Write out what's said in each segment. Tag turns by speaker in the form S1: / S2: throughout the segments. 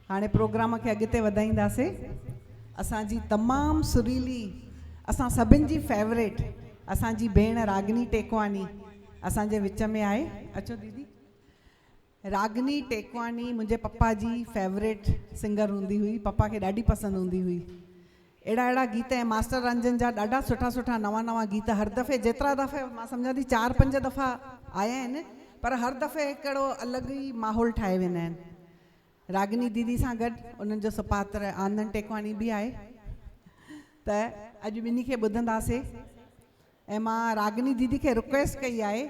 S1: हाणे प्रोग्राम खे अॻिते वधाईंदासीं। असांजी तमामु सुरीली, असां सभिनि जी फेवरेट असांजी भेण रागिनी टेकवानी असांजे विच में आहे। अचो दीदी। रागिनी टेकवानी मुंहिंजे पप्पा जी फेवरेट सिंगर हूंदी हुई, पप्पा खे ॾाढी पसंदि हूंदी हुई। अहिड़ा गीत ऐं मास्टर रंजन जा ॾाढा सुठा सुठा नवां गीत हर दफ़े, जेतिरा दफ़े मां सम्झां थी 4-5 दफ़ा आया आहिनि, पर हर दफ़े हिकिड़ो अलॻि ई माहौल ठाहे वेंदा आहिनि। रागिनी दीदी सां गॾु उन्हनि जो सुपात्र आनंद टेकवानी बि आहे, त अॼु ॿिन्ही खे ॿुधंदासीं। ऐं मां रागिनी दीदी खे रिक्वेस्ट कई आहे,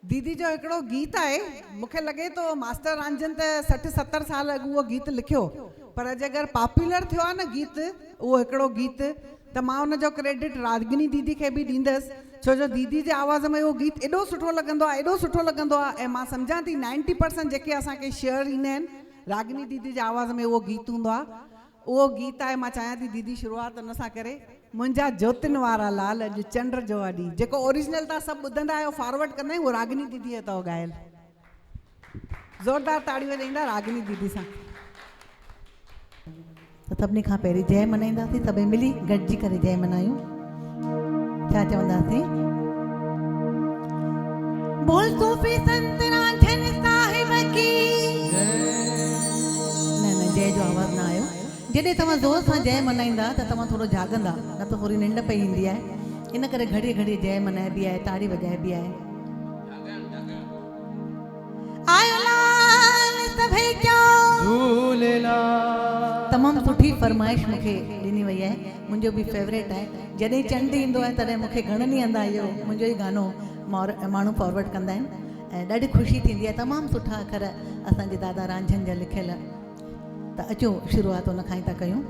S1: दीदी जो हिकिड़ो गीत आहे, मूंखे लॻे थो मास्टर रंजन त 60-70 साल अॻु उहो गीत लिखियो, पर अॼु अगरि पॉपुलर थियो आहे न गीत, उहो हिकिड़ो गीत, त मां उनजो क्रेडिट रागिनी दीदी खे बि ॾींदसि, छो जो दीदी जे आवाज़ में उहो गीत एॾो सुठो लॻंदो आहे, एॾो सुठो लॻंदो आहे। ऐं मां सम्झां थी 90% जेके असांखे शेयर ईंदा आहिनि, रागिनी दीदी जे आवाज़ में उहो गीत हूंदो आहे। उहो गीत आहे, मां चाहियां थी दीदी शुरूआत उन सां करे, मुंहिंजा ज्योतिन वारा लाल अॼु चंड जो ॾींहुं, जेको ओरिजिनल तव्हां सभु ॿुधंदा आहियो, फॉरवर्ड कंदा आहियूं, उहो रागिनी दीदी अथव ॻायल। ज़ोरदार ताड़ियूं ॾींदा रागिनी दीदी सां।
S2: त सभिनी खां पहिरीं जय मनाईंदासीं, सभई मिली गॾिजी करे जय मनायूं। छा चवंदासीं? बोल सूफी संत रांझन साहिब की। न जय जो आवाज़ न आयो। जॾहिं तव्हां ज़ोर सां जय मनाईंदा त तव्हां थोरो जागंदा, न त थोरी निंड पई ईंदी आहे। इन करे घड़ी घड़ी जय मनाइबी आहे, ताड़ी वॼाइबी आहे। आयो लाल सभई चओ झूलेलाल। तमामु सुठी फरमाइश मूंखे ॾिनी वई आहे, मुंहिंजो बि फेवरेट आहे। जॾहिं चंड ईंदो आहे तॾहिं मूंखे घणनि ई हंधा इहो मुंहिंजो ई गानो माण्हू फॉरवर्ड कंदा आहिनि ऐं ॾाढी ख़ुशी थींदी आहे। तमामु सुठा अखर असांजे दादा रांझन जा लिखियल। त अचो शुरूआत उन खां ई था कयूं।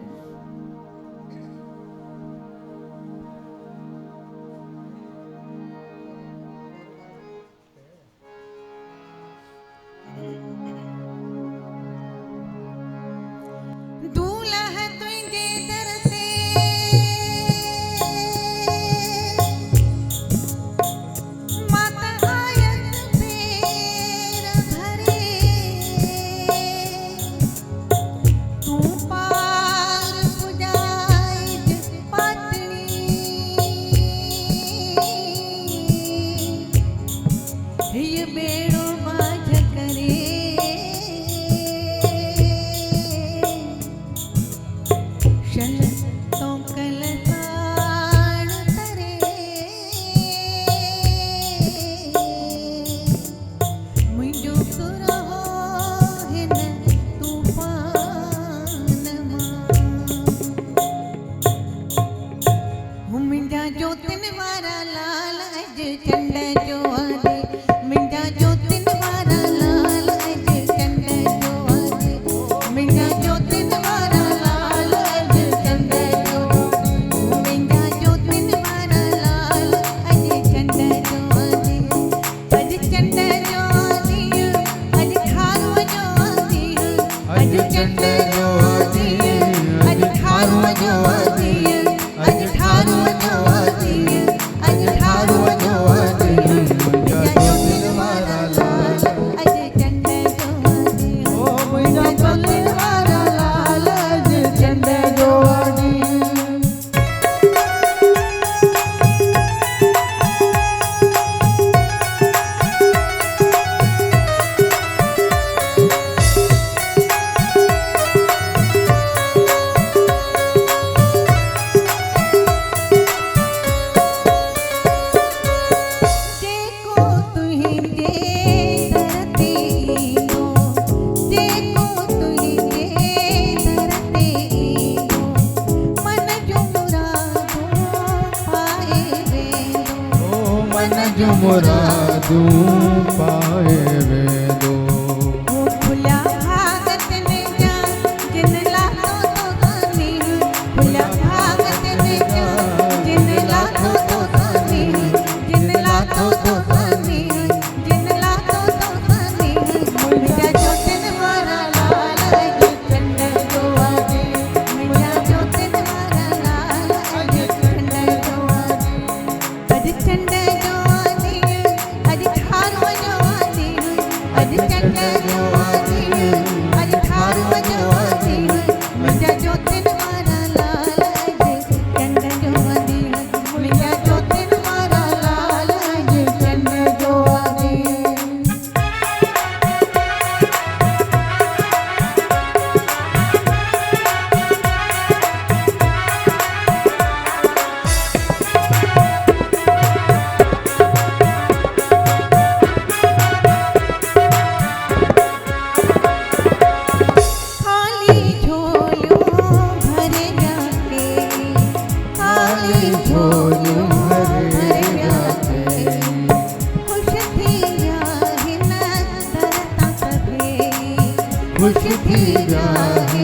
S2: आहे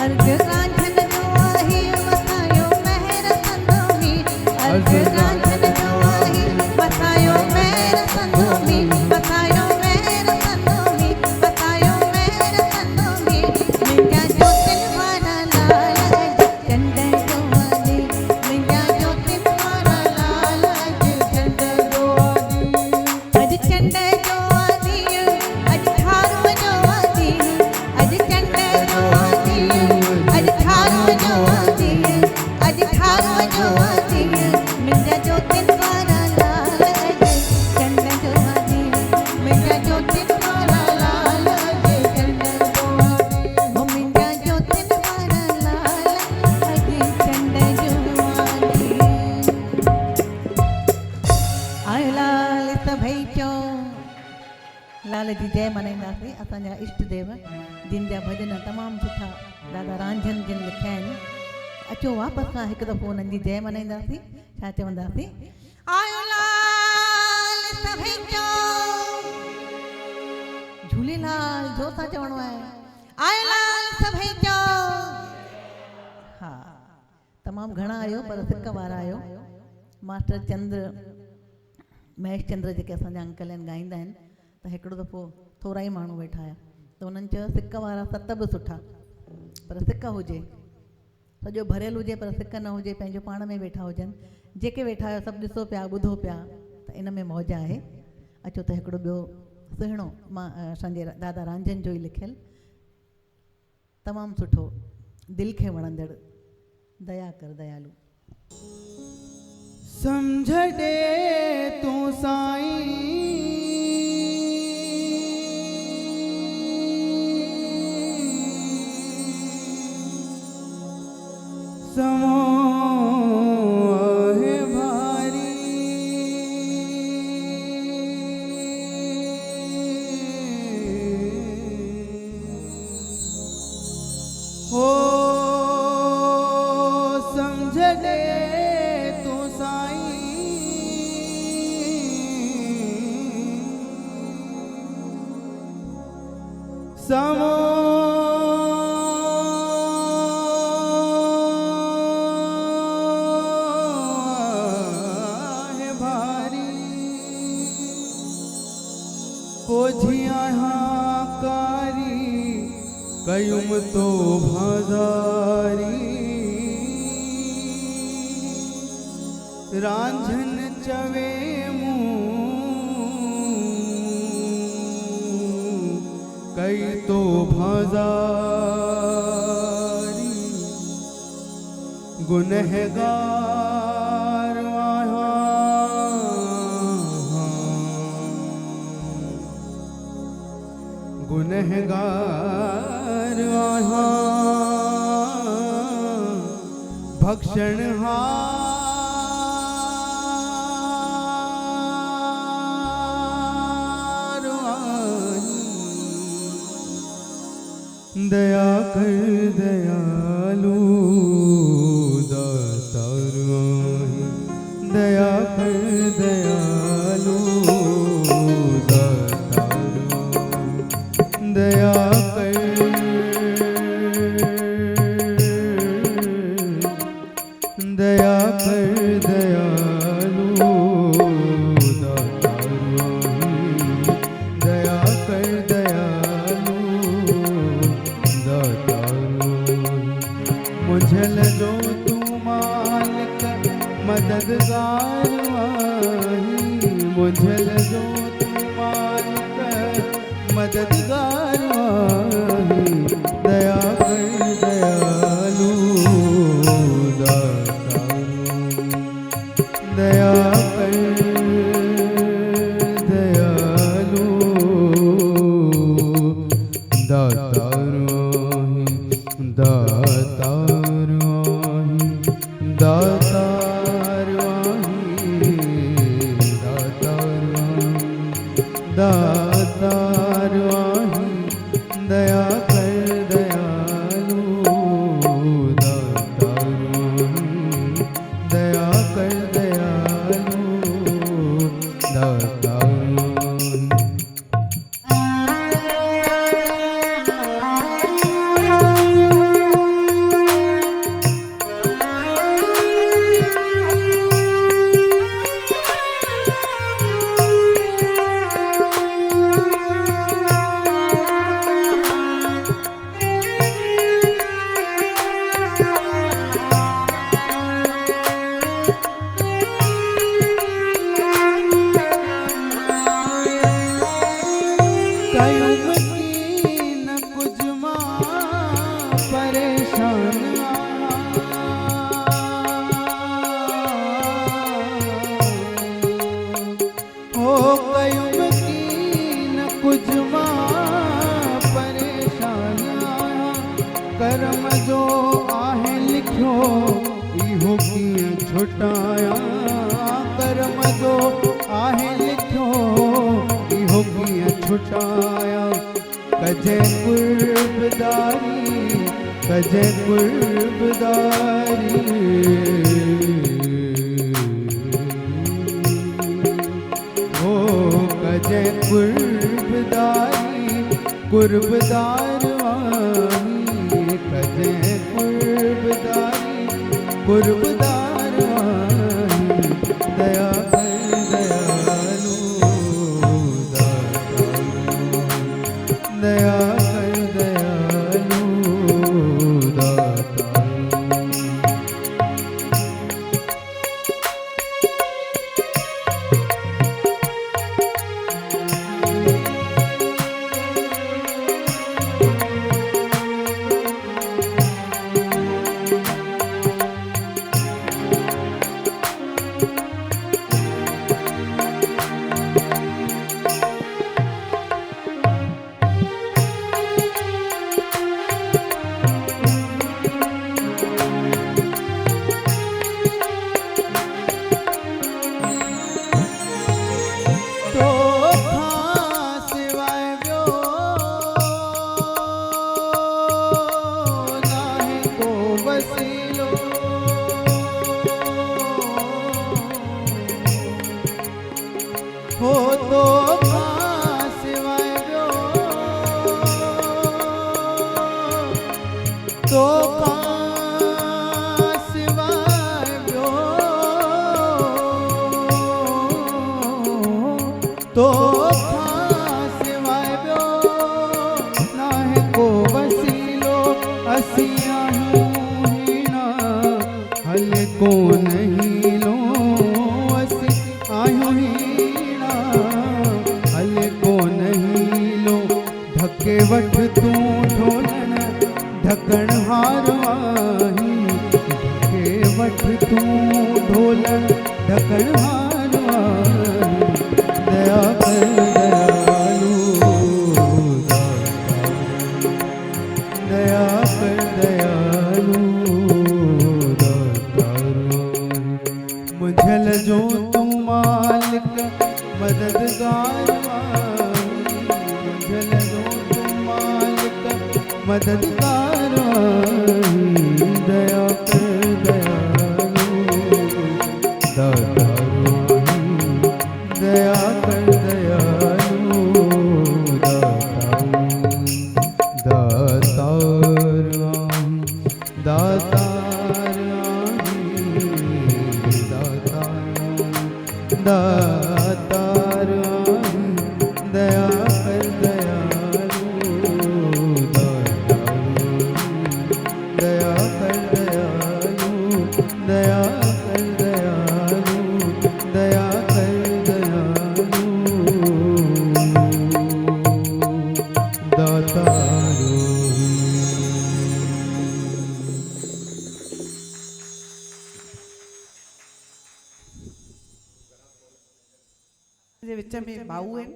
S2: अर्घ रांझन जो आहे वसायो महर संदोमी अर्घ रांझन जो आहे वसायो महर संदोमी वसायो महर संदोमी वसायो महर संदोमी मिंजा ज्योतिन वारा लाल चंड जो आदि मिंजा ज्योतिन वारा लाल चंड जो आदि अज चंड जो आदि अज थारो जो आदि अज चंड जो आदि अज थारो जो आदि अज थारो जो आदि मिंजा ज्योतिन वारा लाल चंड जो आदि मिंजा ज्योतिन वारा लाल चंड जो आदि हो मिंजा ज्योतिन वारा लाल अज चंड जो आदि आयो लाल सभई चो लाल जी जय मनाईंदासीं असांजा इष्ट देव जिन जा भॼन तमामु सुठा दादा रांझन जिन लिखिया आहिनि अचो वापसि खां हिकु दफ़ो उन्हनि जी जय मनाईंदासीं छा चवंदासीं आयो लाल सभई चो झूलेलाल जो था चवणो आहे आयो लाल सभई चो हा तमामु घणा आहियो पर सिक वारा आहियो मास्टर चंद्र महेश चंद्र जेके असांजा अंकल आहिनि ॻाईंदा आहिनि त हिकिड़ो दफ़ो थोरा ई माण्हू वेठा हुया त उन्हनि चयो सिक वारा सत बि सुठा पर सिक हुजे सॼो भरियल हुजे पर सिक न हुजे पंहिंजो पाण में वेठा हुजनि जेके वेठा आहियो सभु ॾिसो पिया ॿुधो पिया त इन में मौज आहे अचो त हिकिड़ो ॿियो सुहिणो मां असांजे दादा रांझन जो ई लिखियलु तमामु सुठो दिलि खे वणंदड़ दया कर दयालू
S3: समझ दे तू साईं समो है भारी हो समझ दे तू साईं समो कयुम तो भाजारी रांझन चवे कई तो भाजारी गुनहगार गुनहगार भक्षण दया कर दयालु दातार दया कर दयालु दातार दया कर दया कर दयालु दया कर दयालु मुझल जो तू मालिक मददगार मुझल जो तू मालिक मददगार दया कर दयालु दया कर दयालु दातारो दातारो दातारो दातारो दया कर दयालु लिखियो इहो कीअं छुटायां कर्म जो आहे लिखियो इहो कीअं छुटायां कजे कुर्बदारी कजे कुर्बदारी हो कजे कुर्बदारी कुर्बदार वाही कजे कुर्बदारी कुर्बदार वाही दया कर दयालु दया कर दयालु दाता हो तो खां सिवाय ॿियो तो खां सिवाय ॿियो तो खां सिवाय ॿियो नाहे को वसीलो असीं आहियूं हीना हल को नहीं लो असीं आहियूं हीना हल को नहीं लो धके वठ तूं ढोलण ढकण हार आही धके वठ तूं ढोलण ढकण हार आही दया कर दयालु दया कर दयालु मुझल जो तू मालिक मददगार मुझल जो तू मालिक मददगार दया कर दयालु दया कर दयालु दातार दातार दातार दया कर दयालु दया कर दयालु दया कर दयालु दया कर दयालु दातारो
S1: जे विच में भाऊ आहिनि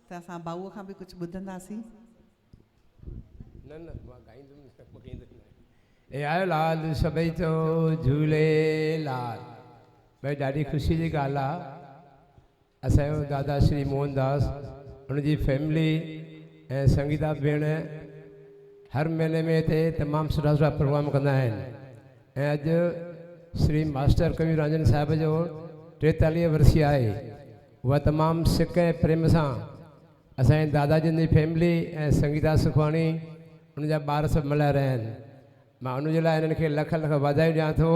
S1: त असां भाऊअ खां बि कुझु ॿुधंदासीं
S4: न न मां गाईंदुमि ए आयो लाल सभई चओ झूलेलाल भई ॾाढी ख़ुशी जी ॻाल्हि आहे असांजो दादा श्री मोहनदास उनजी फैमिली ऐं संगीता भेण हर महीने में हिते तमामु सुठा सुठा प्रोग्राम कंदा आहिनि ऐं अॼु श्री मास्टर कबीर रंजन साहिब जो 43 वर्सी आहे उहा तमामु सिक ऐं प्रेम सां असांजे दादाजन जी फैमिली ऐं संगीता सुखवाणी उनजा ॿार सभु मिलाए रहिया आहिनि मां उनजे लाइ हिननि खे लख लख वाधायूं ॾियां थो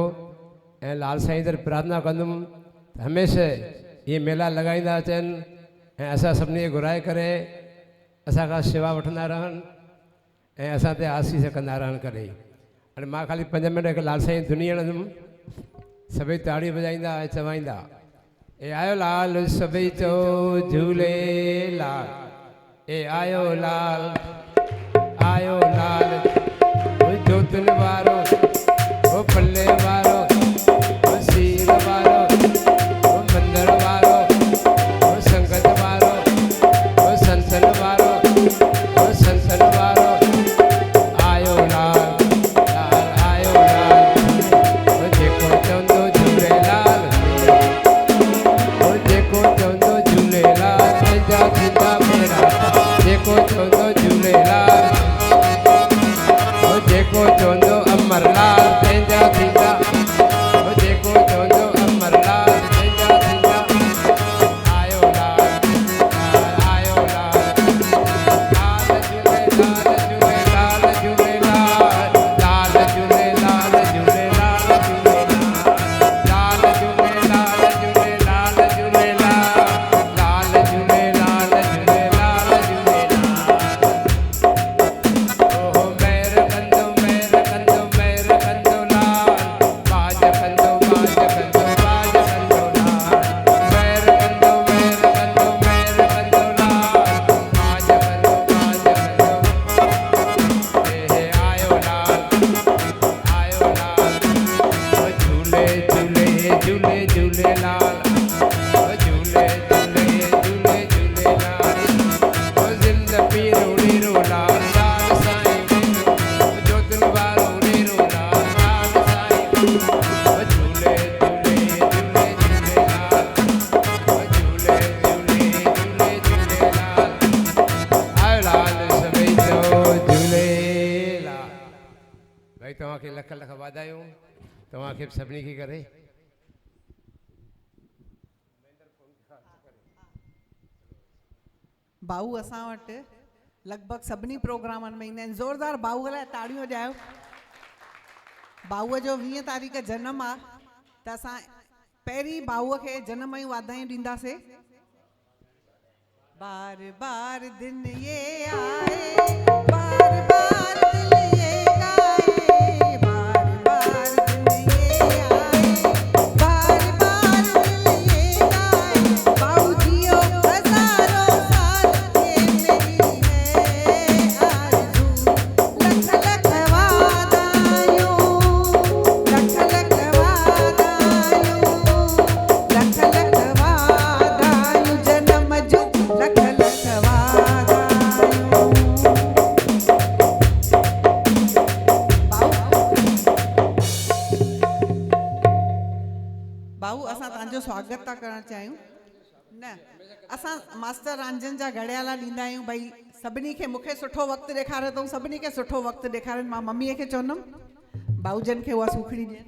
S4: ऐं लाल साईं दर प्रार्थना कंदुमि त हमेशह इहे मेला लॻाईंदा अचनि ऐं असां सभिनी खे घुराए करे असांखां शेवा वठंदा रहनि ऐं असां ते आसीस कंदा रहनि करे हाणे मां ख़ाली 5 मिंट हिकु लाल साईं धुनी हणंदुमि सभई ताड़ी वॼाईंदा ऐं चवाईंदा ए आयो लाल सभई चओ झूलेलाल ए आयो लाल ओ जोतन वारो ओ पल्ले वारो ओ सीर वारो ओ मंदर वारो ओ संगत वारो ओ संतन वारो आयो लाल आयो लाल तव्हांखे लख लख वाधायूं तव्हांखे बि सभिनी खे करे।
S1: भाऊ असां वटि लॻभॻि सभिनी प्रोग्रामनि में ईंदा आहिनि। ज़ोरदार भाऊअ लाइ ताड़ियूं वॼायो। भाऊअ जो 20 तारीख़ जनमु आहे त असां पहिरीं भाऊअ खे जनम जूं वाधायूं ॾींदासीं। बार बार दिन ये आए, बार बार दिल ये गाए, बार बार दिन ये आए, बार बार दिल ये गाए। भाऊ जियो हज़ारों साल, ये मेरी है आरज़ू। लख लख वाधायूं, लख लख वाधायूं, लख लख वाधायूं जनम जूं, लख लख वाधायूं। भाऊ असां तव्हांजो स्वागत था करणु चाहियूं। न असां मास्टर रांझनि जा घड़ियाला ॾींदा आहियूं। भई सभिनी खे मूंखे सुठो वक़्तु ॾेखारियो अथऊं, सभिनी खे सुठो वक़्तु ॾेखारनि। मां मम्मीअ खे चवंदमि भाऊजनि खे उहा सूखड़ी ॾियनि।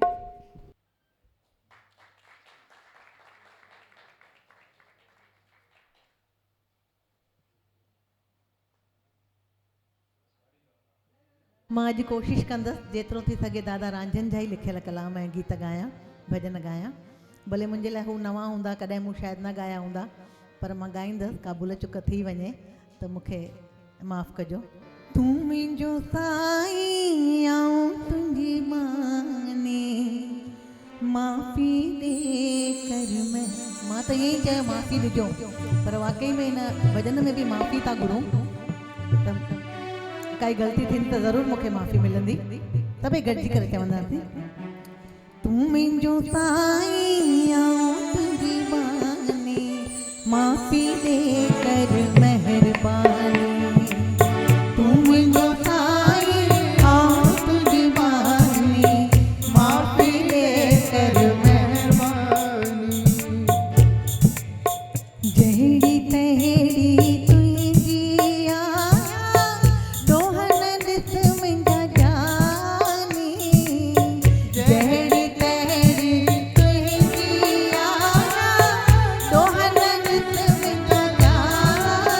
S2: मां अॼु कोशिशि कंदसि जेतिरो थी सघे दादा रांझनि जा ई लिखियल कलाम ऐं गीत गायां, भॼन गायां। भले मुंहिंजे लाइ हू नवां हूंदा, कॾहिं मूं शायदि न ॻाया हूंदा, पर मां ॻाईंदसि। का भुल चुक थी वञे त मूंखे माफ़ु कजो। तूं मुंहिंजो साईं आऊं तुंहिंजी माने, माफ़ी ॾे कर मैं। मां त ईअं ई चयो माफ़ी ॾिजो, पर वाकई में हिन भॼन में बि माफ़ी था घुरूं। त काई ग़लती थींदी त ज़रूरु मूंखे माफ़ी मिलंदी। सभई गॾिजी करे चवंदासीं। तूं मुंहिंजो साईं आऊं तुंहिंजी माने, माफ़ी ॾे कर महिरबानी। तूं मुंहिंजो साईं आऊं तुंहिंजी माने, माफ़ी ॾे कर महिरबानी। जहिड़ी तहिड़ी तुंहिंजी आया, दोहन ॾिस मुंहिंजा जानी। जहिड़ी तहिड़ी तुंहिंजी आया, दोहन ॾिस मुंहिंजा जानी।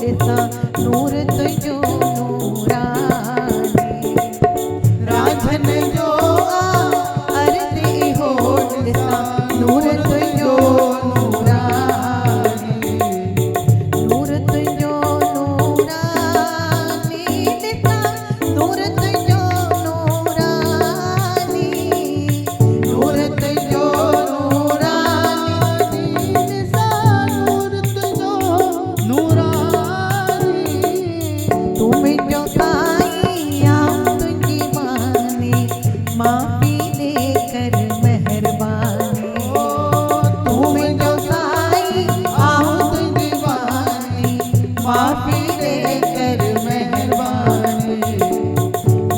S2: ॾिसां नूर तुंहिंजो नूरानी रांझन जो अर्ज़ु इहो ॾिसां नूर तुंहिंजो नूरानी नूर तुंहिंजो नूरानी ॾिसां नूर तुंहिंजो नूरानी नूर तुंहिंजो नूरानी ॾिसां नूर तुंहिंजो नूरानी तूं मुंहिंजो साईं आऊं तुंहिंजी मानी माफ़ी ॾे कर महिरबानी तूं मुंहिंजो साईं आऊं तुंहिंजी मानी माफ़ी ॾे कर महिरबानी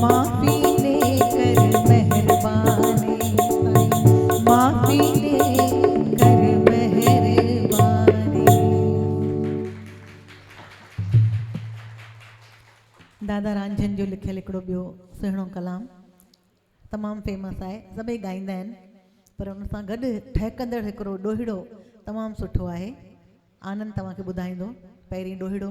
S2: माफ़ी ॾे कर महिरबानी माफ़ी ॾे कर महिरबानी। दादा रांझन जो लिखियल हिकिड़ो ॿियो सुहिणो कलाम तमामु फेमस आहे, सभई ॻाईंदा आहिनि, पर हुन सां गॾु ठहकंदड़ हिकिड़ो ॾोहिड़ो तमामु सुठो आहे। आनंद तव्हांखे ॿुधाईंदो। पहिरीं ॾोहिड़ो,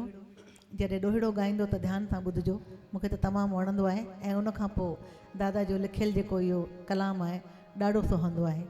S2: जॾहिं ॾोहिड़ो ॻाईंदो त ध्यानु सां ॿुधिजो, मूंखे त तमामु वणंदो आहे ऐं उन खां पोइ दादा जो लिखियल जेको इहो कलाम आहे ॾाढो सुहंदो आहे।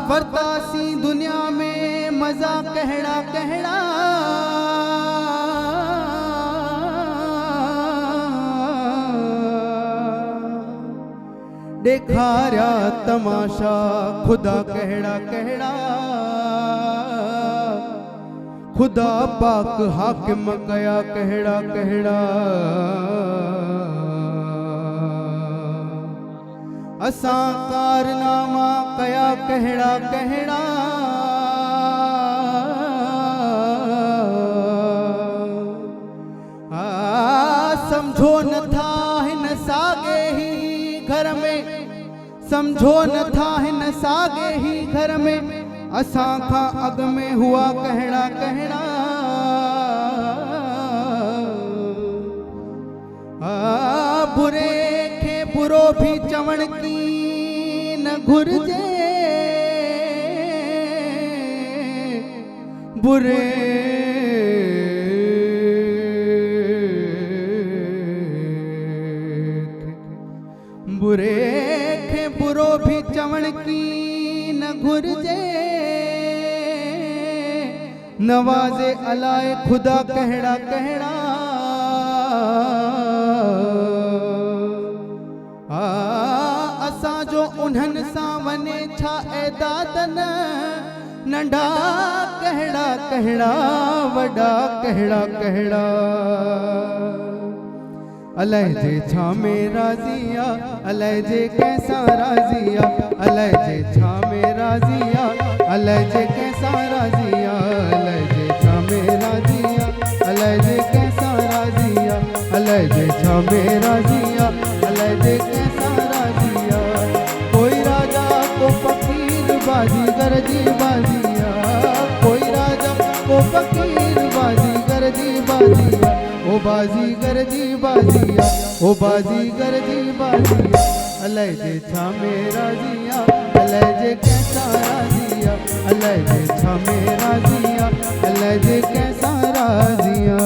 S3: वरतासी दुनिया में मजा कहड़ा कहड़ा देखारा तमाशा खुदा कहड़ा कहड़ा खुदा पाक हाकिम कया कहड़ा कहड़ा असां कारनामा कया कहड़ा कहड़ा समझो नथा हिन सागे ही घर में समझो नथा हिन सागे ही घर में असां खां अग में हुआ कहड़ा कहड़ा बुरे खे बुरो भी चवण की न घुर्जे बुरे बुरे खे बुरो भी चवण की न घुर्जे नवाज़े अलाए खुदा कहड़ा कहड़ा असां जो उन्हनि सां वने छा ऐदादन नंढा कहड़ा कहड़ा वॾा कहड़ा कहड़ा अलाए जे छा में राज़िया अलाए जे कैसा राज़िया अलाए जे छा में राज़िया अलाए जे कैसा राज़िया अलाए जे छा में राज़िया अलाए जे कैसा राज़िया अलाए जे छा में राज़िया अलाए जे कैसा राज़िया कोई राजा को फकीर बाजीगर जी बाजिया कोई राजा को फकीर बाजीगर जी बाजिया ओ बाजीगर जी बाजिया ओ बाजीगर जी बाजिया अलाए जे छा में राज़िया अलाए जे कैसा राज़िया अलाए जे छा में राज़िया अलाए जे कैसा राज़िया।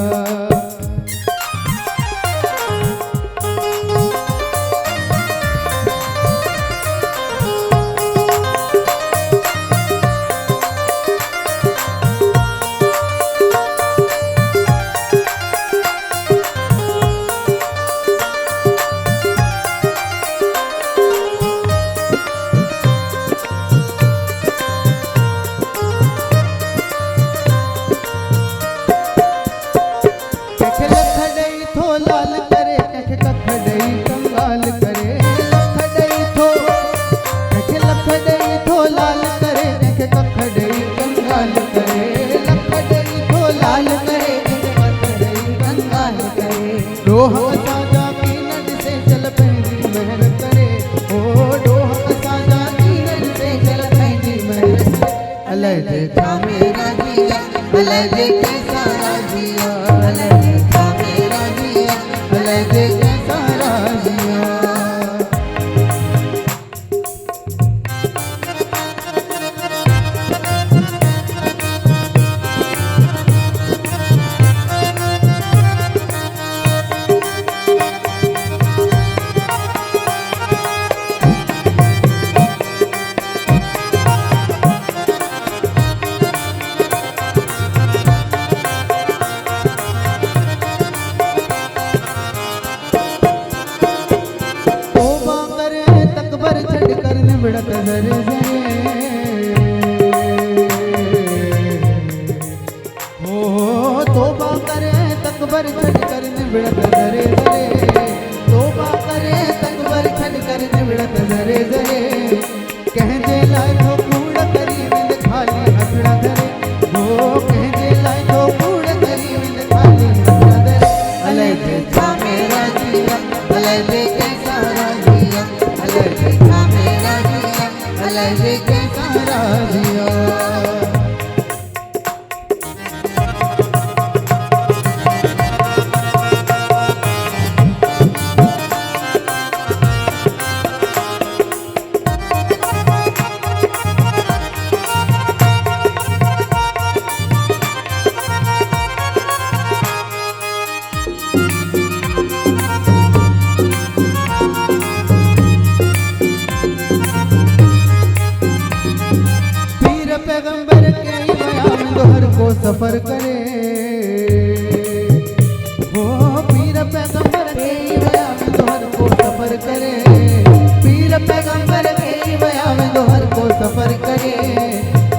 S3: अलाए जे छा में राजिया अलाए जे कैसा राजिया अलाए जे छा में राजिया अलाए जे कैसा राजिया बिड़त जरे जरे हो तोबा करे तकबर छड़ कर बिड़त जरे जरे तोबा करे तकबर छड़ कर बिड़त जरे जरे कहजे लाए तो कूड़ करी विंद खाली हथड़ा धरे हो कहजे लाए तो कूड़ करी विंद खाली हथड़ा धरे अले जे छा मेरा जिया अले जे कैसा राजिया अले जे छा मेरा अलाए जे कैसा राजिया पैगंबर के बयान दोहर को सफर करे हो पीर पैगंबर के बयान दोहर को सफर करे पीर पैगंबर के बयान दोहर को सफर करे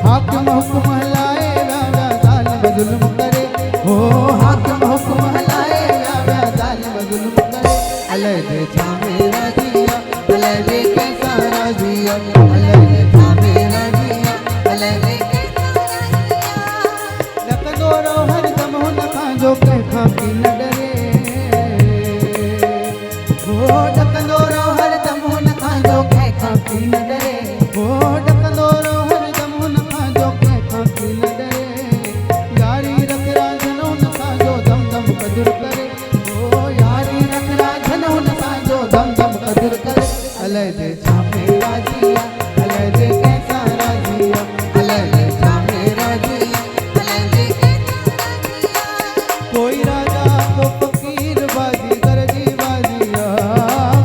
S3: हाकिम हुक्म हलाए व्या जालिम जुल्म करे हो हाकिम हुक्म हलाए व्या जालिम जुल्म करे अलाए जे छा में राजिया अलाए जे कैसा राजिया अलाए जे छा में राजिया लकदोरो हर दम हो नखा जो कंखा की न डरे हो लकदोरो हर दम हो नखा जो कंखा की न डरे हो लकदोरो हर दम हो नखा जो कंखा की न डरे यारी रख राजनो नखा जो दम दम कदर करे हो यारी रख राजनो नखा जो दम दम कदर करे अलाए जे छा में राजिया अलाए जे कैसा राजिया कोई राजा को फकीर बाजी गरजी बाजिया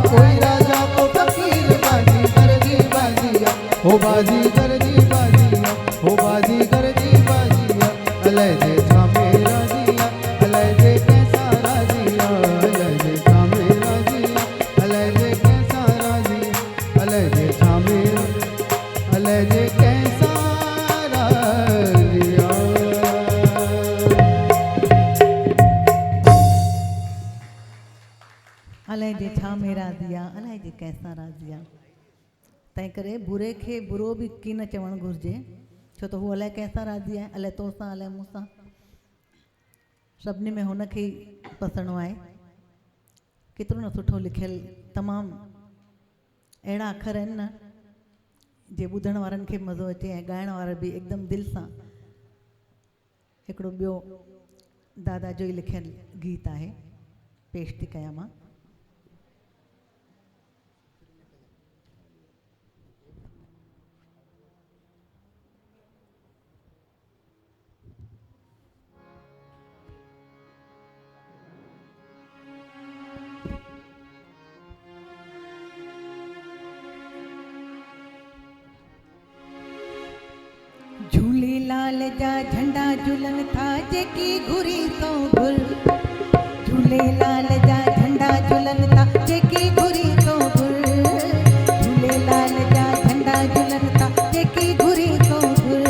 S3: कोई राजा को फकीर बाजी गरजी बाजिया हो बाजी गरजी बाजिया हो बाजी गरजी बाजिया अलाए जे छा में राजिया अलाए जे कैसा राजिया अलाए जे छा में राजिया अलाए जे कैसा राजिया अलाए जे छा में अलाए जे कैसा
S2: अलाए जे छा में राज़िया अलाए जे कैसा राज़िया तंहिं करे बुरे खे बुरो बि की न चवणु घुरिजे छो त हू अलाए कैसा राज़ी आहे अलाए तोसां अलाए मूंसां सभिनी में हुनखे ई पसंदि आहे केतिरो न सुठो लिखियलु तमामु अहिड़ा अखर आहिनि न जे ॿुधण वारनि खे मज़ो अचे ऐं ॻाइण वारा बि हिकदमि दिलि सां हिकिड़ो ॿियो दादा जो ई लिखियलु गीत आहे पेश थी कयां मां झूलेलाल जा झंडा झूलन था जेकी घुरी तो घुर झूलेलाल जा झंडा झूलन था जेकी घुरी तो घुर झूलेलाल जा झंडा झूलन था जेकी घुरी तो घुर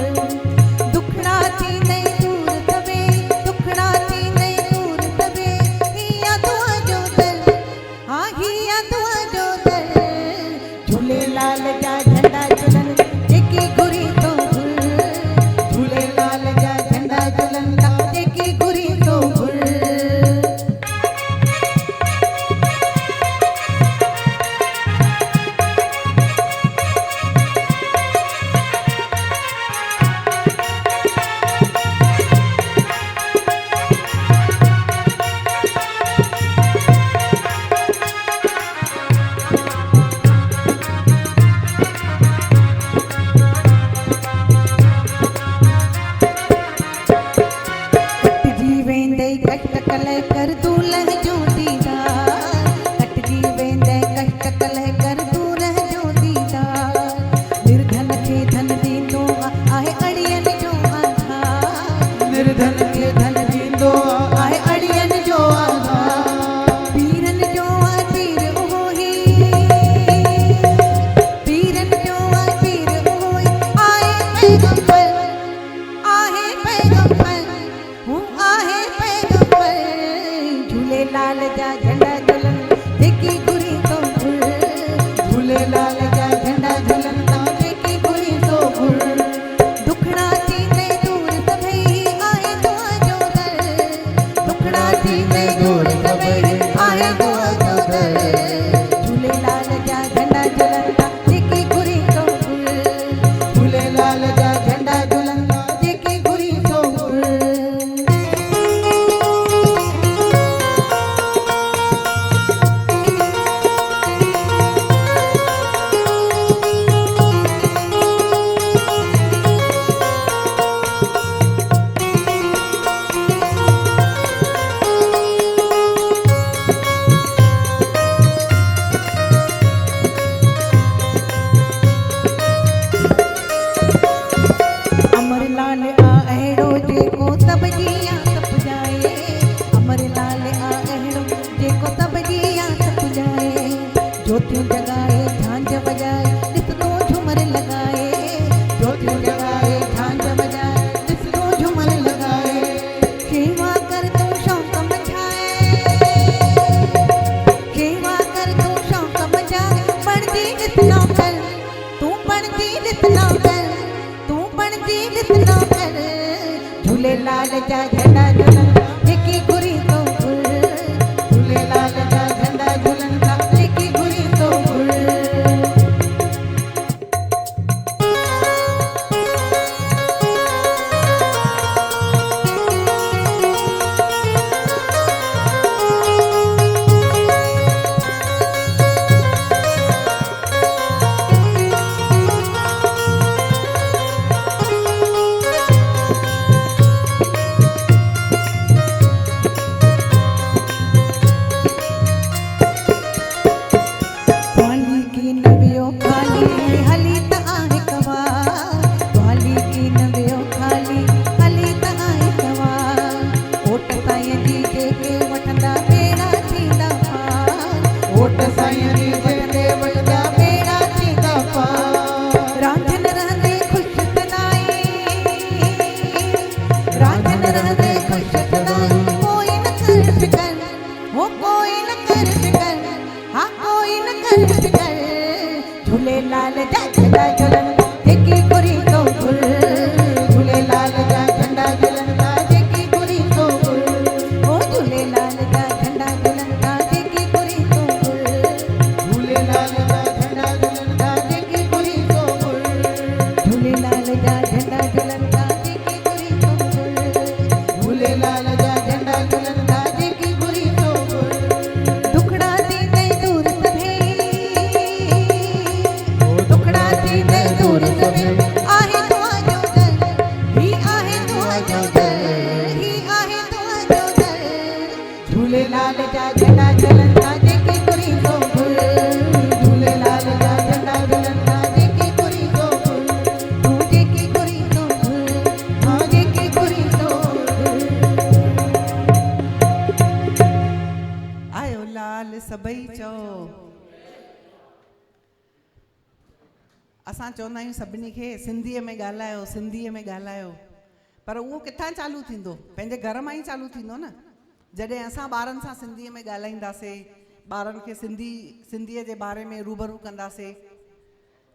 S2: दुखड़ा थी नहीं दूर तबे दुखड़ा थी नहीं दूर तबे हिया दुआ जो दर हाँ हिया दुआ जो दर झूलेलाल जा झंडा झूलन जेकी घुरी तो तब जिया तप जाए अमर लाल आ अहिड़ो जेको तब जिया तप जाए ज्योतियूं जगाए झांझ बजाए ॾिसंदो झूमर लॻाए ज्योतियूं जगाए झांझ बजाए ॾिसंदो झूमर लॻाए शेवा कर तूं शौक़ मचाए शेवा कर तूं शौक़ मचाए पढ़जी ॾिसंदो कर तूं पढ़जी ॾिसंदो कर तूं पढ़जी ॾिसंदो कर झूलेलाल जा झंडा झुलंदा जेकी घुरी तो घुर झूलेलाल जा झंडा झुलंदा जेकी घुरी तो घुर वाली की नवियो खाली हली त आहे कवा वाली की नवियो खाली हली त आहे कवा ओट साईं जी जेके वठंदा बेड़ा थींदा पार ओट साईं जी जेके वठंदा बेड़ा थींदा पार रांझन रहंदे ख़ुशि सदाई रांझन रहंदे ख़ुशि सदाई कोई न कर फिकर हो कोई न कर फिकर हाँ कोई न कर फिकर झूलेलाल जा झंडा झुलंदा जेकी घुरी तो घुर झूलेलाल जा झंडा झुलंदा जेकी घुरी तो घुर ओ झूलेलाल जा झंडा झुलंदा जेकी घुरी तो घुर झूलेलाल जा झंडा झुलंदा जेकी घुरी तो घुर झूलेलाल जा झंडा झुलंदा जेकी घुरी तो घुर झूलेलाल जा झंडा झुलंदा जेकी घुरी तो घुर दुखड़ा थींदे दूर सभई दुखड़ा थींदे दूर सभई आहे दुआ जो दर ही आहे दुआ जो दर ही आहे दुआ जो दर झूलेलाल जा झंडा झुलंदा जेकी घुरी तो घुर झूलेलाल जा झंडा झुलंदा जेकी घुरी तो घुर तूं जेकी घुरी तो घुर हाँ जेकी घुरी तो घुर
S1: आयो लाल सभई चओ असां चवंदा आहियूं सभिनी खे सिंधीअ में ॻाल्हायो सिंधीअ में ॻाल्हायो पर उहो किथां चालू थींदो पंहिंजे घर मां ई चालू थींदो न जॾहिं असां ॿारनि सां सिंधीअ में ॻाल्हाईंदासीं ॿारनि खे सिंधीअ जे बारे में रूबरू कंदासीं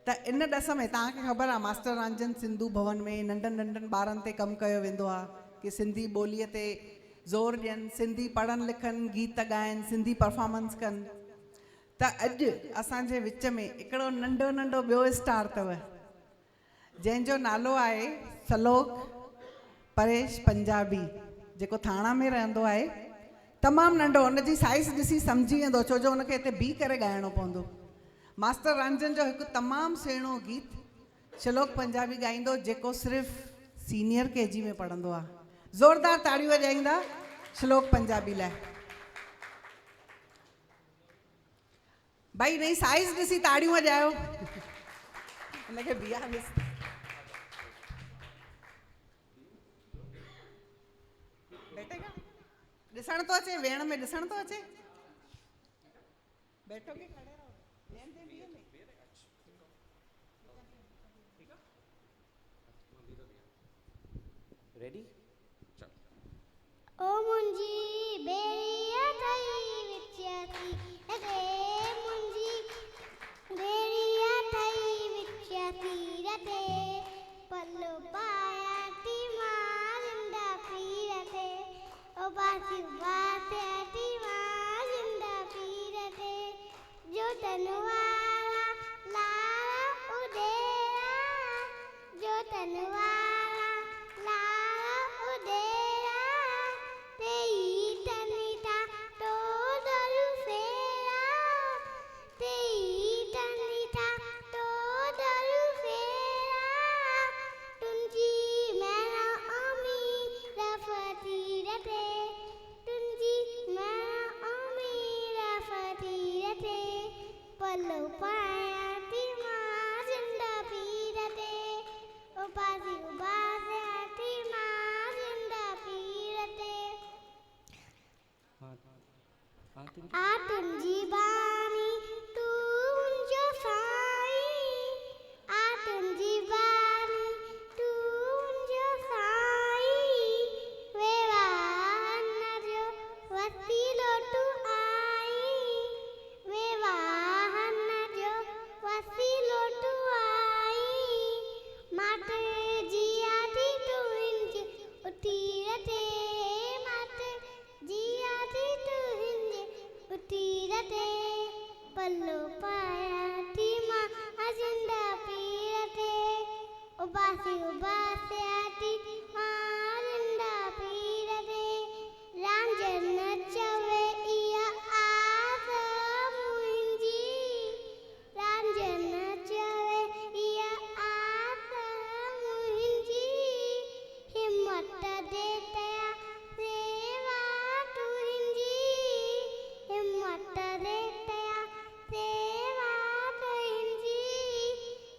S1: त इन ॾस में तव्हांखे ख़बर आहे मास्टर रंजन सिंधु भवन में नंढनि नंढनि ॿारनि ते कमु कयो वेंदो आहे कि सिंधी ॿोलीअ ते ज़ोर ॾियनि सिंधी पढ़नि लिखनि गीत ॻाइनि सिंधी परफॉर्मेंस कनि त अॼु असांजे विच में हिकिड़ो नंढो नंढो ॿियो स्टार अथव जंहिंजो नालो आहे सलोक परेश पंजाबी जेको थाणा में रहंदो आहे तमामु नंढो हुनजी साइज़ ॾिसी सम्झी वेंदो छो जो हुनखे हिते बीह करे ॻाइणो पवंदो मास्टर रंजन जो हिकु तमामु सुहिणो गीत सलोक पंजाबी ॻाईंदो जेको सिर्फ़ु सीनियर केजी में पढ़ंदो आहे ज़ोरदार ताड़ियूं वॼाईंदा सलोक पंजाबी लाइ भाई हिनजी साइज़ ॾिसी ताड़ियूं वॼायो हुनखे बीहा ॾिस बैठेगा ॾिसण थो अचे वेहण में ॾिसण थो अचे बैठो के खड़े रहो
S5: रेडी
S6: ओ मुंजी बेड़िया ठई विचती रे मुंजी बेड़िया ठई विचती रे पल्लो पाया ती मारिंदा पीरते ओ बासी बाते ती मारिंदा पीरते जो तनवाला लाला उदेरा जो तनवाला लाला उदेरा तेई तनिता तो दरु फेरा तेई तनिता तो दरु फेरा तुंजी मैना आमी रफती रते तुंजी मैना आमी रफती रते पल्लो उबासी उबास्याती मारिंदा पीर ते रांझन चवे इया आस मुंहिंजी रांझन चवे इया आस मुंहिंजी हिम्मत दे तया सेवा तुंहिंजी हिम्मत दे तया सेवा तुंहिंजी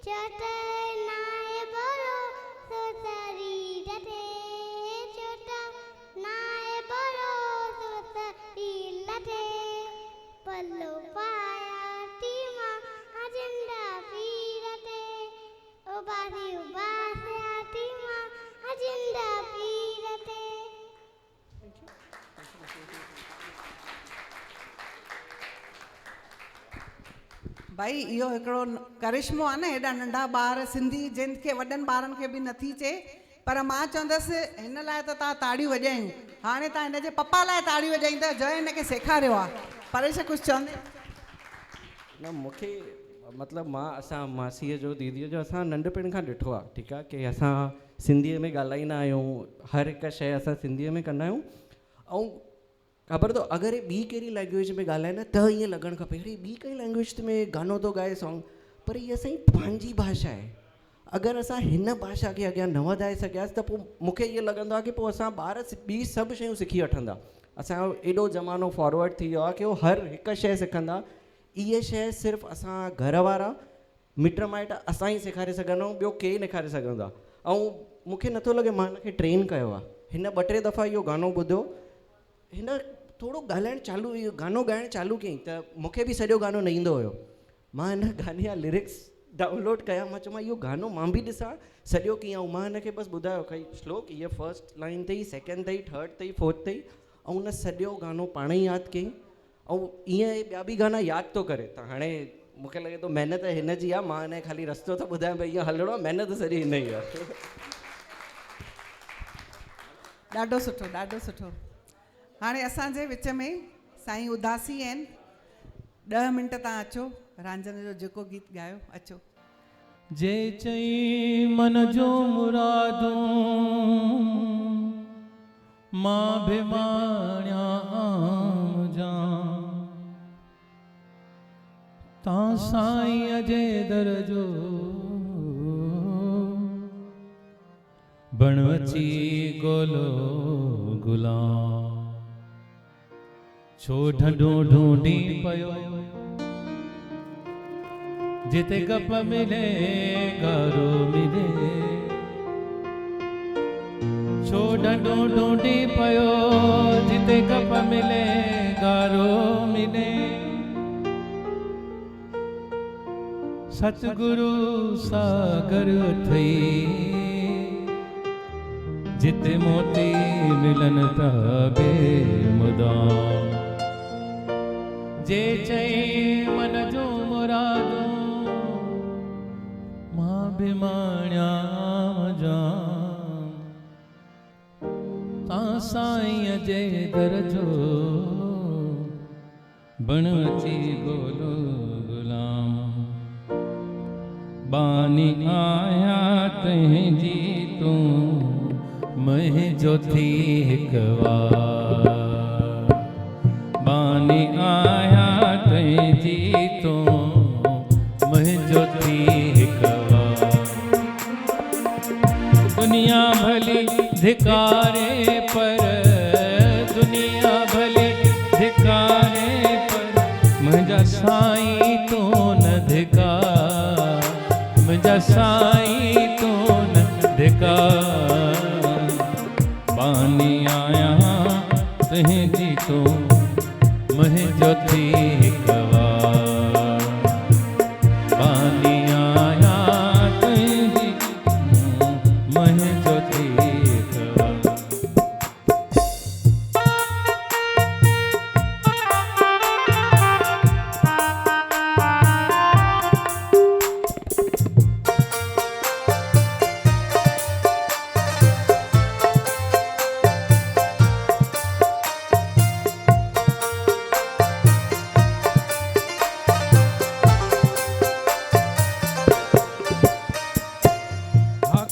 S6: चट नाए बरो सो शरीर ते चट नाए बरो सो शरीर ते पल्लो पाया टीमा अजंडा पीर ते उबासी उबास्या टीमा अजंडा पीर ते।
S1: भाई इहो हिकिड़ो करिश्मो आहे न, हेॾा नंढा ॿार सिंधी जिनखे वॾनि ॿारनि खे बि नथी चए, पर मां चवंदसि हिन लाइ त तव्हां ताड़ियूं वॼायूं, हाणे तव्हां हिन जे पप्पा लाइ ताड़ियूं वॼाईंदा, जंहिं हिनखे सेखारियो आहे। परेश कुझु चवंदे?
S5: न मूंखे मतिलबु असां मासीअ जो दीदीअ जो असां नंढपण खां ॾिठो आहे, ठीकु आहे, की असां सिंधीअ में ॻाल्हाईंदा आहियूं, हर हिकु शइ असां सिंधीअ में कंदा आहियूं। ऐं ख़बर अथव अगरि ॿी कहिड़ी लैंग्वेज में ॻाल्हाए न त ईअं लॻणु खपे अरे ॿी कहिड़ी लैंग्वेज में गानो थो ॻाए सॉन्ग, पर हीअ असांजी पंहिंजी भाषा आहे। अगरि असां हिन भाषा खे अॻियां न वधाए सघियासीं त पोइ मूंखे ईअं लॻंदो आहे की पोइ असां ॿार ॿी सभु शयूं सिखी वठंदा। असांजो एॾो ज़मानो फॉरवर्ड थी वियो आहे की उहो हर हिकु शइ सिखंदा। इहे शइ सिर्फ़ु असां घर वारा मिट माइट असां ई सेखारे सघंदा आहियूं, ॿियो केरु न सेखारे सघंदा। ऐं मूंखे नथो लॻे मां हिनखे ट्रेन कयो आहे, हिन 2-3 दफ़ा इहो गानो ॿुधो, हिन थोरो ॻाल्हाइणु चालू, इहो गानो ॻाइणु चालू कयईं त मूंखे बि सॼो गानो न ईंदो हुयो। मां हिन गाने जा लिरिक्स डाउनलोड कया, मां चयो इहो गानो मां बि ॾिसां सॼो कीअं। ऐं मां हिनखे बसि ॿुधायो खई श्लोक हीअ फर्स्ट लाइन अथई, सेकेंड अथई, थर्ड अथई, फोर्थ अथई, ऐं हुन सॼो गानो पाण ई यादि कयईं। ऐं ईअं ॿिया बि गाना यादि थो करे, त हाणे मूंखे लॻे थो महिनत हिन जी आहे, मां हिन ख़ाली रस्तो थो ॿुधायां भई ईअं हलणो आहे, महिनत सॼी हिन ई आहे।
S1: ॾाढो सुठो, ॾाढो सुठो। हाणे असांजे विच में साईं उदासी आहिनि, 10 मिंट तव्हां अचो, रांझन जो जेको गीत ॻायो अचो।
S7: जे चई मन जो मुरादूं मां बि माणिया जा तां साईं जे दर जो बण अची गोलो गुलाम छो ढंढो ढूंढी पयो जिते गप मिले गारो मिले छो ढंढो ढूंढी पयो जिते गप मिले गारो मिले सतगुरु सागर थई जिते मोती मिलन ता बेमुदाम जे चई मन जो मुरादो मां बि माणिया जाम तां साईं जे दर जो बण अची गोलो गुलाम बानी आया तुंहिंजी तूं मुंहिंजो थी हिकु वार बानी आया तुंहिंजी तूं मुंहिंजो थी हिकु वार दुनिया भली धिकारे पर दुनिया भली धिकारे पर मुंहिंजा साईं तूं न धिकार मुंहिंजा साईं तूं न धिकार बानी आया तुंहिंजी तूं मुंहिंजो थी हिकु वार बानी आया तुंहिंजी मुंहिंजो थी हिकु वार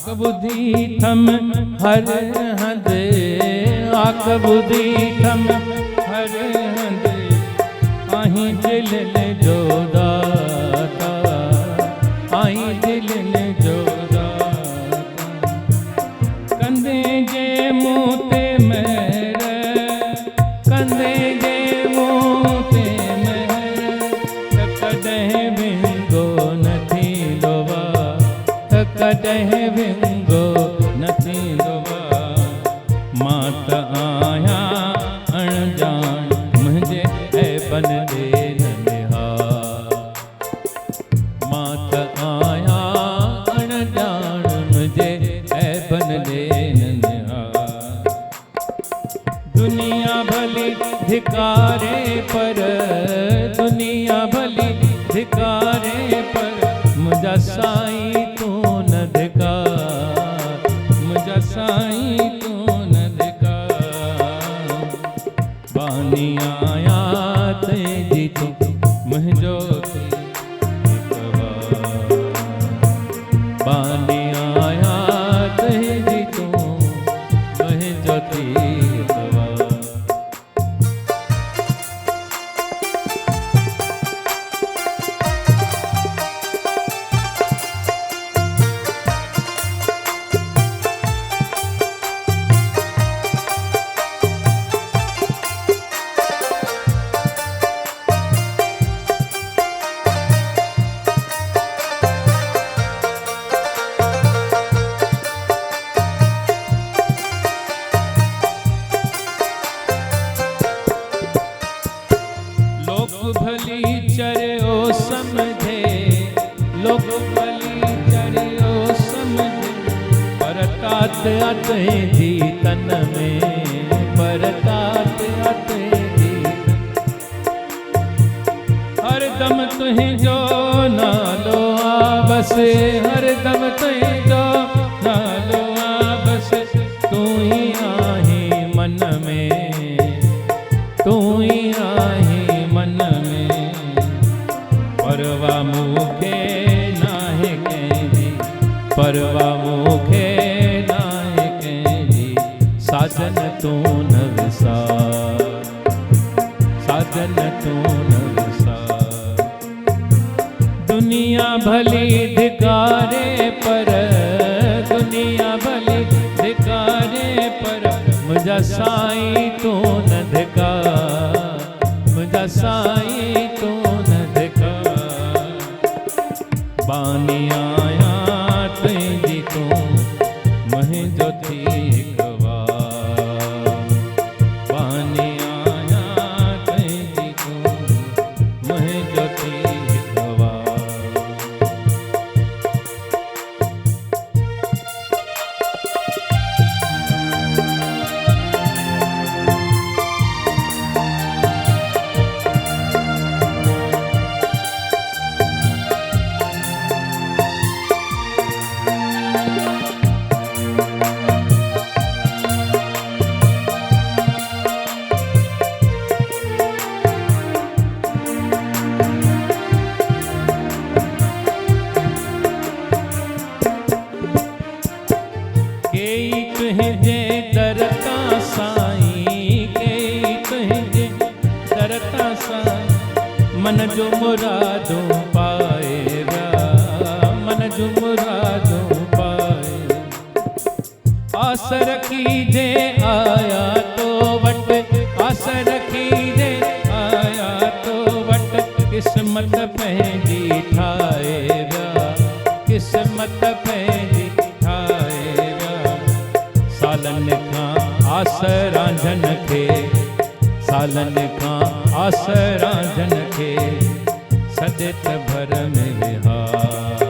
S7: आक बुद्धि थम हर हंदे, आक बुद्धि थम हर हंदे, आहीं दिल ने जो दाता, आहीं दिल ने जो दाता, कंधे जे मुँह ते मेर, कंधे जे मुँह ते मेर, त कॾहिं विंगो न थींदो वा, त कॾहिं विंगो न थींदो वा। मां त आहियां अणजाण मुंहिंजे ऐबन ॾे न निहार, मां त आहियां अणजाण मुंहिंजे ऐबन ॾे न निहार। दुनिया भली धिकारे पर, दुनिया भली धिकारे पर, मुंहिंजा साईं तूं न धिकार, मुंहिंजा साईं तूं न धिकार। बानी आहियां तुंहिंजी तूं मुंहिंजो थी हिकु बार, बानी आहियां तुंहिंजी तूं मुंहिंजो थी हिकु बार। लोक भली चरियो समझे, लोक भली चरियो समझे, पर तात तुंहिंजी तन में, पर तात तुंहिंजी हर दम तुंहिंजो नालो आ बस, हर दम तुंहिंजो नालो आ बस, तूं ही आहीं मन में, तूं ही आहीं मन में, परवा मूंखे नाहे कंहिंजी, परवा मूंखे नाहे कंहिंजी, साजन तूं न विसार, साजन तूं न विसार। दुनिया भली धिकारे पर, दुनिया भली धिकारे पर, मुंहिंजा साईं तूं न धिकार, मुंहिंजा साईं तूं न धिकार। बानी आहियां तुंहिंजी तूं मुंहिंजो थी हिकु बार, बानी आहियां तुंहिंजी तूं मुंहिंजो थी हिकु बार। केई तुंहिंजे दर तां साईं, केई तुंहिंजे दर तां साईं, मन जो मुरादूं पाए विया, मन जो मुरादूं पाए। आस रखीजे आया तो वट, आस रखीजे आया तो वट, किस्मत पंहिंजी ठाहे विया, किस्मत पंहिंजी ठाहे विया। सालनि खां आस रांझन खे, सालनि खां आस रांझन खे, सदेत भर में विहार,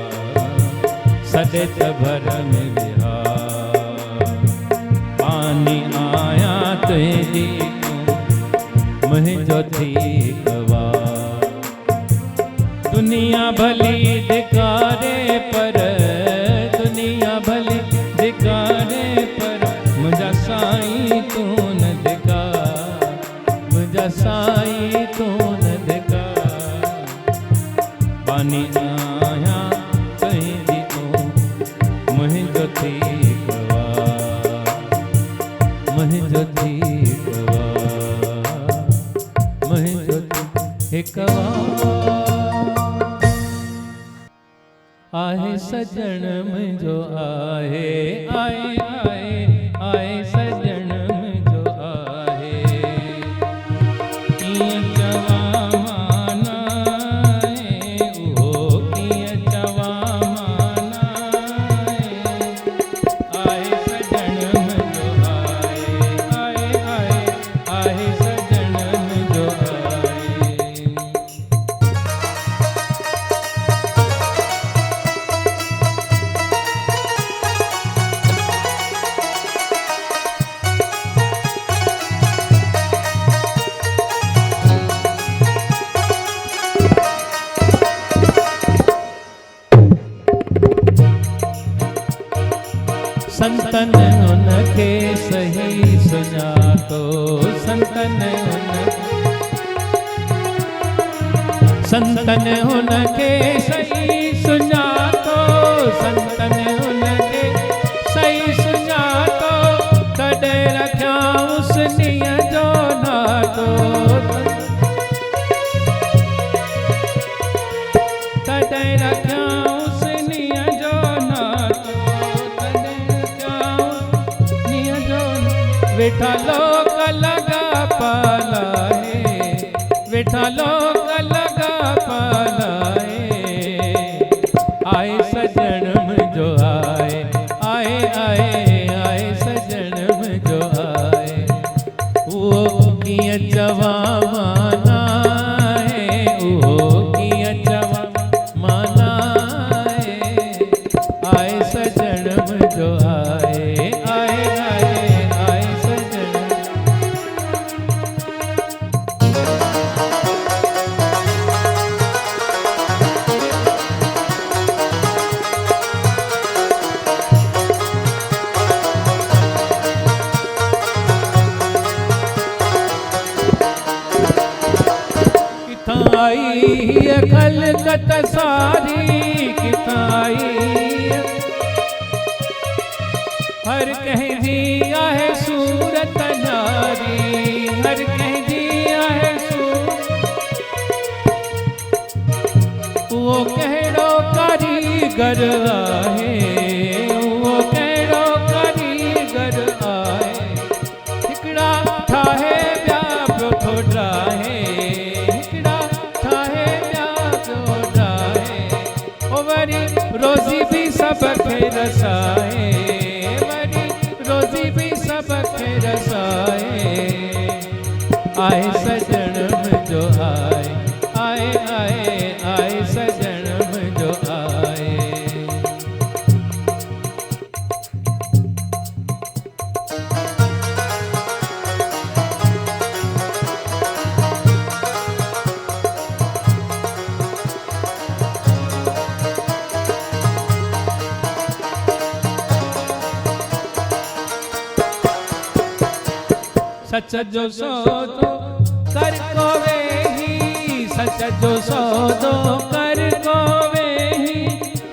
S7: सदेत भर में विहार। पानी आहियां तुंहिंजी तूं मुंहिंजो थी हिकु बार। दुनिया भली धिकारे पर, दुनिया भली धिकारे पर, मुंहिंजा साईं तूं न धिकार, मुंहिंजा साईं तूं न धिकार। बानी आहियां तुंहिंजी तूं मुंहिंजो थी सजण मुंहिंजो आहे आए आए आए सजण मुंहिंजो आहे कीअं चवां माना उहो कीअं चवां माना आहे सजण मुंहिंजो आहे आए आए आहे सजण मुंहिंजो आहे संतन उनखे सही सुञातो संतन उनखे सही सुञातो संतन उनखे सही सुञातो तॾहिं रखियाऊंसि नीअ जो नातो तॾहिं रखियाऊंसि नीअ जो नातो वेठा लोग लगा पालाए वेठा लोग लगा पालाए आए सजण मुंहिंजो आए आए आए आए सजण मुंहिंजो आए उहो कीअं चवां माना उहो कीअं चवां माना आए सजण मुंहिंजो आए आए आए आई खलकत सारी किथां आई हर कंहिंजी आहे सूरत न्यारी हर कंहिंजी आहे उहो कहिड़ो कारीगर आहे उहो कहिड़ो कारीगर आहे हिकिड़ा ठाहे ॿिया पियो थो ठाहे रोज़ी भी सबके रसाए वरी रोज़ी भी सबके रसाए आए सजण मुंहिंजो आए आए आए आए सजण मुंहिंजो आए सच जो सौदो कर को वेही सच जो सौदो कर को वेही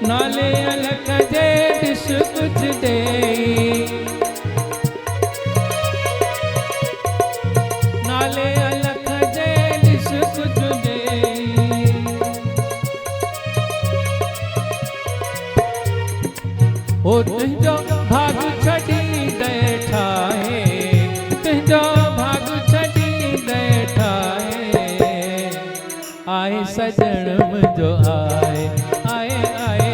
S7: नाले अलख जे ॾिस कुझु ॾेई नाले अलख जे ॾिस कुझु ॾेई ओ तुंहिंजो भाग छॾी दे ठाहे तुंहिंजो भाग छॾी दे ठाहे आए सजण मुंहिंजो आए आए आए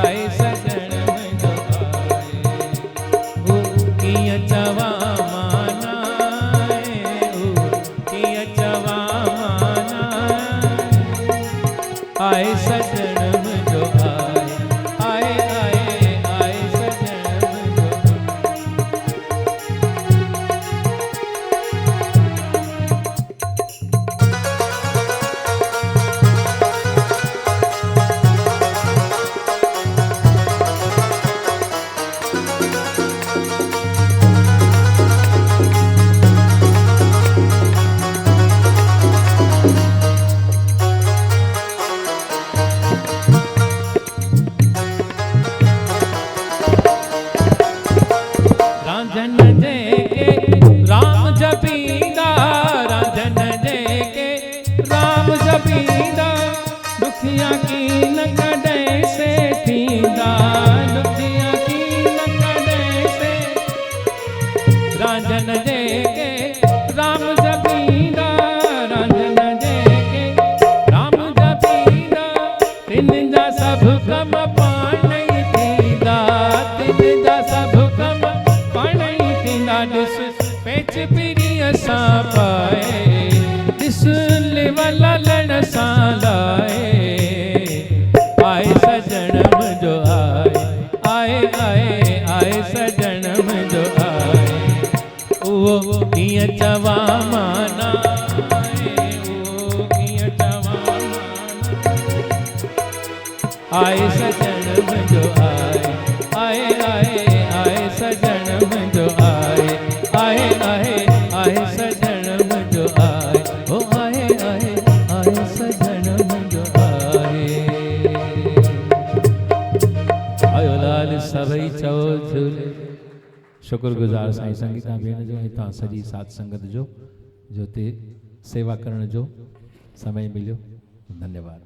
S7: आए सजण मुंहिंजो आए कीअं चवां माना कीअं चवां माना आए सजण मुंहिंजो आए आए आए आए सजण मुंहिंजो पिरीअ सां पाए ॾिस लिवला लण सां लाए आए सजण मुंहिंजो आए आए आए सजण मुंहिंजो आए उहो कीअं चवां माना उहो कीअं चवां आए सजण मुंहिंजो आए आए आए सजण मुंहिंजो आए आए सजण मुंहिंजो आए ओ आए सजण मुंहिंजो आए आयो लाल सभई चओ झूले शुक्रगुज़ार साईं संगीता भेण जो ऐं तव्हां सॼी साथ संगत जो हिते सेवा करण जो समय मिलियो धन्यवाद।